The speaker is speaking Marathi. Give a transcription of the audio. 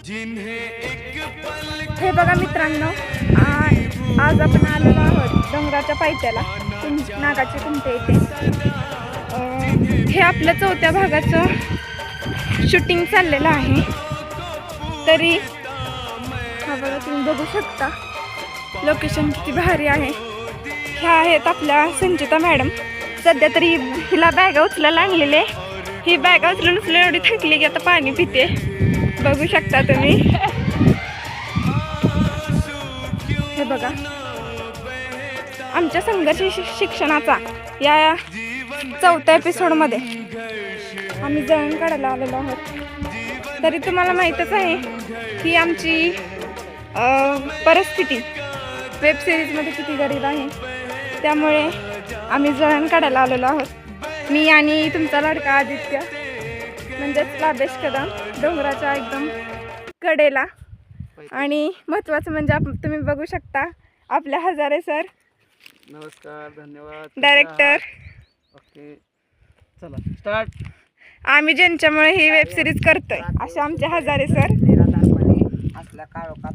हे बघा मित्रांनो, आज आपण आलेलो आहोत डोंगराच्या पायथ्याला, नागाची कुमटे येथे. हे आपलं 4थ्या भागाचं शूटिंग चाललेलं आहे. तरी हा बघा, तुम्ही बघू शकता लोकेशन किती भारी आहे. ह्या आहेत आपल्या संचिता मॅडम. सध्या तरी हिला बॅगा उचलायला आणलेले. ही बॅगा उचलून एवढी थकली की आता पाणी पिते. बघू शकता तुम्ही. हे बघा, आमच्या संघर्ष शिक्षणाचा या 4थ्या एपिसोडमध्ये आम्ही जळण काढायला आलेलो आहोत. तरी तुम्हाला माहीतच आहे की आमची परिस्थिती वेब सिरीजमध्ये किती गरीब आहे. त्यामुळे आम्ही जळण काढायला आलेलो आहोत. मी आणि तुमचा लाडका आदित्य, म्हणजेच लाभेश कदम, डोंगराच्या एकदम कडेला. आणि महत्त्वाचं म्हणजे तुम्ही बघू शकता आपल्या हजारे सर. नमस्कार, धन्यवाद. डायरेक्टर. ओके, चला स्टार्ट. आम्ही ज्यांच्यामुळे ही वेब सिरीज करतोय असे आमचे हजारे सर. निराधारपणे असला काळोखात